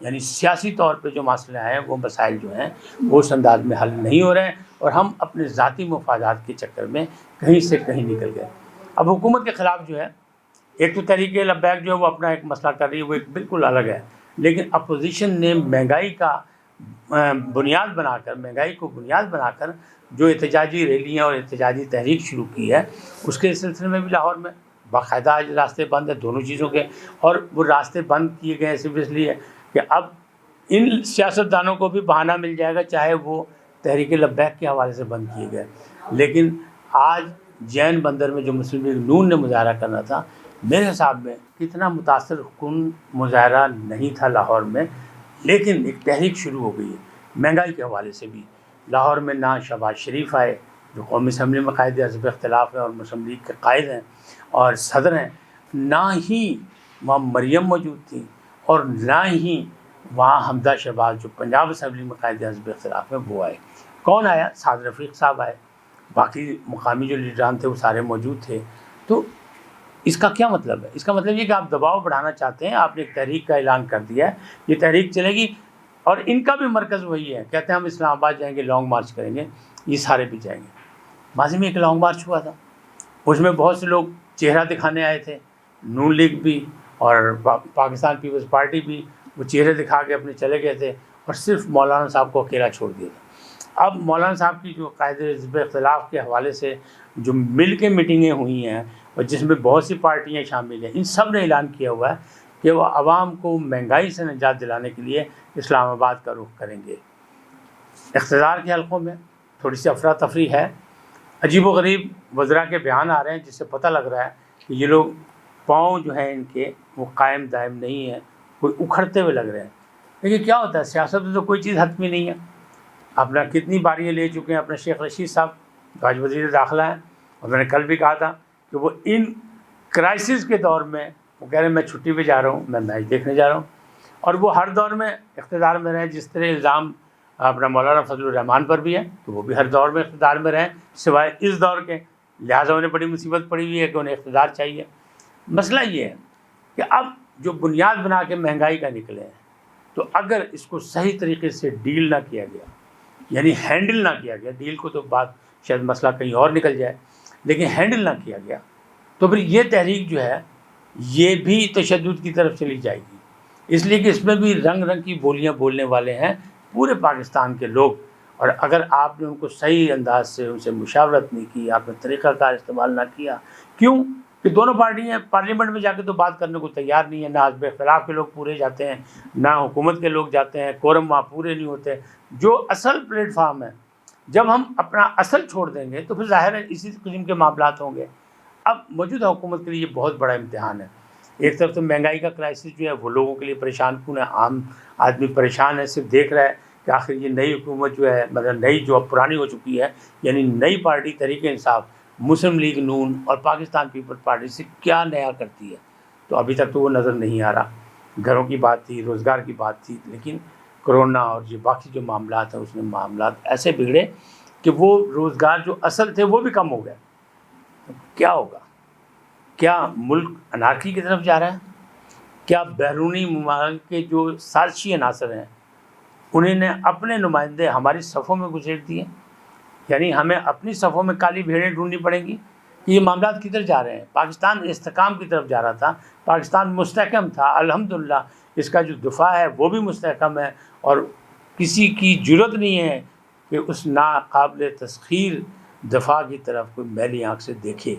یعنی سیاسی طور پہ جو مسئلے ہیں وہ مسائل جو ہیں وہ اس انداز میں حل نہیں ہو رہے ہیں، اور ہم اپنے ذاتی مفادات کے چکر میں کہیں سے کہیں نکل گئے۔ اب حکومت کے خلاف جو ہے، ایک تو تحریک لبیک جو ہے وہ اپنا ایک مسئلہ کر رہی ہے، وہ ایک بالکل الگ ہے، لیکن اپوزیشن نے مہنگائی کا بنیاد بنا کر، مہنگائی کو بنیاد بنا کر جو احتجاجی ریلیاں اور احتجاجی تحریک شروع کی ہے، اس کے سلسلے میں بھی لاہور میں باقاعدہ آج راستے بند ہیں دونوں چیزوں کے، اور وہ راستے بند کیے گئے صرف اس لیے کہ اب ان سیاستدانوں کو بھی بہانہ مل جائے گا، چاہے وہ تحریک لبیک کے حوالے سے بند کیے گئے۔ لیکن آج جین بندر میں جو مسلم لیگ نون نے مظاہرہ کرنا تھا، میرے حساب میں کتنا متاثر کن مظاہرہ نہیں تھا لاہور میں، لیکن ایک تحریک شروع ہو گئی ہے مہنگائی کے حوالے سے بھی۔ لاہور میں نہ شہباز شریف آئے جو قومی اسمبلی میں قائد حزب اختلاف ہیں اور مسلم لیگ کے قائد ہیں اور صدر ہیں، نہ ہی وہاں مریم موجود تھیں، اور نہ ہی وہاں حمدہ شہباز جو پنجاب اسمبلی میں قائد حزب اختلاف ہیں وہ آئے۔ کون آیا؟ سعد رفیق صاحب آئے، باقی مقامی جو لیڈران تھے وہ سارے موجود تھے۔ تو اس کا کیا مطلب ہے؟ اس کا مطلب یہ کہ آپ دباؤ بڑھانا چاہتے ہیں، آپ نے ایک تحریک کا اعلان کر دیا ہے، یہ تحریک چلے گی، اور ان کا بھی مرکز وہی ہے، کہتے ہیں ہم اسلام آباد جائیں گے، لانگ مارچ کریں گے، یہ سارے بھی جائیں گے۔ ماضی میں ایک لانگ مارچ ہوا تھا، اس میں بہت سے لوگ چہرہ دکھانے آئے تھے، نون لیگ بھی اور پاکستان پیپلز پارٹی بھی، وہ چہرے دکھا کے اپنے چلے گئے تھے، اور صرف مولانا صاحب کو اکیلا چھوڑ دیا تھا۔ اب مولانا صاحب کی جو قائد حزب اختلاف کے حوالے سے جو مل کے میٹنگیں ہوئی ہیں اور جس میں بہت سی پارٹیاں شامل ہیں، ان سب نے اعلان کیا ہوا ہے کہ وہ عوام کو مہنگائی سے نجات دلانے کے لیے اسلام آباد کا رخ کریں گے۔ اقتدار کے حلقوں میں تھوڑی سی افراتفری ہے، عجیب و غریب وزراء کے بیان آ رہے ہیں جس سے پتہ لگ رہا ہے کہ یہ لوگ پاؤں جو ہیں ان کے وہ قائم دائم نہیں ہیں، کوئی اکھڑتے ہوئے لگ رہے ہیں۔ لیکن کیا ہوتا ہے، سیاست میں تو کوئی چیز حتمی نہیں ہے۔ اپنا کتنی باریاں لے چکے ہیں اپنے شیخ رشید صاحب جو آج وزیر داخلہ ہیں، اور میں نے کل بھی کہا تھا کہ وہ ان کرائسس کے دور میں وہ کہہ رہے ہیں میں چھٹی پہ جا رہا ہوں، میں میچ دیکھنے جا رہا ہوں، اور وہ ہر دور میں اقتدار میں رہے۔ جس طرح الزام اپنا مولانا فضل الرحمان پر بھی ہے تو وہ بھی ہر دور میں اقتدار میں رہیں سوائے اس دور کے، لہٰذا انہیں بڑی مصیبت پڑی ہوئی ہے کہ انہیں اقتدار چاہیے۔ مسئلہ یہ ہے کہ اب جو بنیاد بنا کے مہنگائی کا نکلے ہیں، تو اگر اس کو صحیح طریقے سے ڈیل نہ کیا گیا، یعنی ہینڈل نہ کیا گیا، ڈیل کو تو بات شاید مسئلہ کہیں اور نکل جائے، لیکن ہینڈل نہ کیا گیا تو پھر یہ تحریک جو ہے یہ بھی تشدد کی طرف چلی جائے گی، اس لیے کہ اس میں بھی رنگ رنگ کی بولیاں بولنے والے ہیں پورے پاکستان کے لوگ، اور اگر آپ نے ان کو صحیح انداز سے ان سے مشاورت نہیں کی، آپ نے طریقہ کار استعمال نہ کیا، کیوں کہ دونوں پارٹیاں پارلیمنٹ میں جا کے تو بات کرنے کو تیار نہیں ہے، نہ حزب اختلاف کے لوگ پورے جاتے ہیں، نہ حکومت کے لوگ جاتے ہیں، کورم وہاں پورے نہیں ہوتے۔ جو اصل پلیٹ فارم ہے، جب ہم اپنا اصل چھوڑ دیں گے تو پھر ظاہر ہے اسی قسم کے معاملات ہوں گے۔ اب موجودہ حکومت کے لیے یہ بہت بڑا امتحان ہے، ایک طرف تو مہنگائی کا کرائسس جو ہے وہ لوگوں کے لیے پریشان کن ہے، عام آدمی پریشان ہے، صرف دیکھ رہا ہے کہ آخر یہ نئی حکومت جو ہے، مطلب نئی جو اب پرانی ہو چکی ہے، یعنی نئی پارٹی تحریک انصاف، مسلم لیگ نون اور پاکستان پیپل پارٹی سے کیا نیا کرتی ہے۔ تو ابھی تک تو وہ نظر نہیں آ رہا۔ گھروں کی بات تھی، روزگار کی بات تھی، لیکن کرونا اور یہ باقی جو معاملات ہیں اس میں معاملات ایسے بگڑے کہ وہ روزگار جو اصل تھے وہ بھی کم ہو گئے۔ کیا ہوگا؟ کیا ملک انارکی کی طرف جا رہا ہے؟ کیا بیرونی ممالک کے جو سازشی عناصر ہیں انہیں نے اپنے نمائندے ہماری صفوں میں گھسیٹ دیے؟ یعنی ہمیں اپنی صفوں میں کالی بھیڑیں ڈھونڈنی پڑیں گی کہ یہ معاملات کدھر جا رہے ہیں۔ پاکستان استحکام کی طرف جا رہا تھا، پاکستان مستحکم تھا، الحمدللہ اس کا جو دفاع ہے وہ بھی مستحکم ہے، اور کسی کی جرت نہیں ہے کہ اس ناقابل تسخیر دفاع کی طرف کوئی میلی آنکھ سے دیکھے۔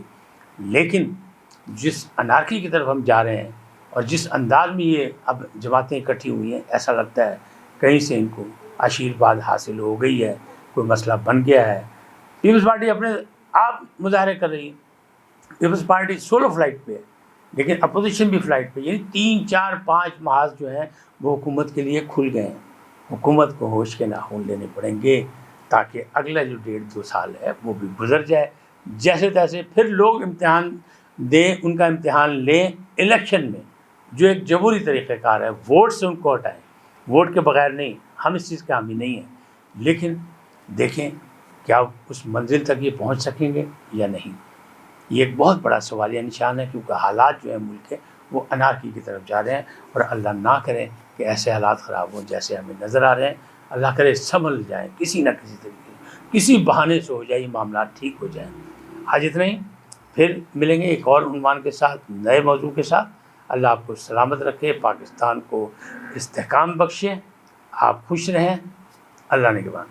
لیکن جس انارکی کی طرف ہم جا رہے ہیں اور جس انداز میں یہ اب جماعتیں اکٹھی ہوئی ہیں، ایسا لگتا ہے کہیں سے ان کو آشیرواد حاصل ہو گئی ہے، کوئی مسئلہ بن گیا ہے۔ پیپلز پارٹی اپنے آپ مظاہرے کر رہی ہے، پیپلز پارٹی سولو فلائٹ پہ ہے، لیکن اپوزیشن بھی فلائٹ پہ، یعنی 3 4 5 محاذ جو ہیں وہ حکومت کے لیے کھل گئے ہیں۔ حکومت کو ہوش کے ناخن لینے پڑیں گے تاکہ اگلا جو 1.5 2 سال ہے وہ بھی گزر جائے، جیسے تیسے پھر لوگ امتحان دیں، ان کا امتحان لیں الیکشن میں، جو ایک جمہوری طریقہ کار ہے، ووٹ سے ان کو ہٹائیں، ووٹ کے بغیر نہیں، ہم اس چیز کے حامی نہیں ہیں، لیکن دیکھیں کیا اس منزل تک یہ پہنچ سکیں گے یا نہیں۔ یہ ایک بہت بڑا سوالیہ نشان ہے، کیونکہ حالات جو ہیں ملک کے وہ انارکی کی طرف جا رہے ہیں، اور اللہ نہ کرے کہ ایسے حالات خراب ہوں جیسے ہمیں نظر آ رہے ہیں۔ اللہ کرے سنبھل جائیں کسی نہ کسی طریقے، کسی بہانے سے ہو جائے یہ معاملات ٹھیک ہو جائیں۔ آج اتنا ہی، پھر ملیں گے ایک اور عنوان کے ساتھ، نئے موضوع کے ساتھ۔ اللہ آپ کو سلامت رکھے، پاکستان کو استحکام بخشے، آپ خوش رہیں۔ اللہ نے کے بعد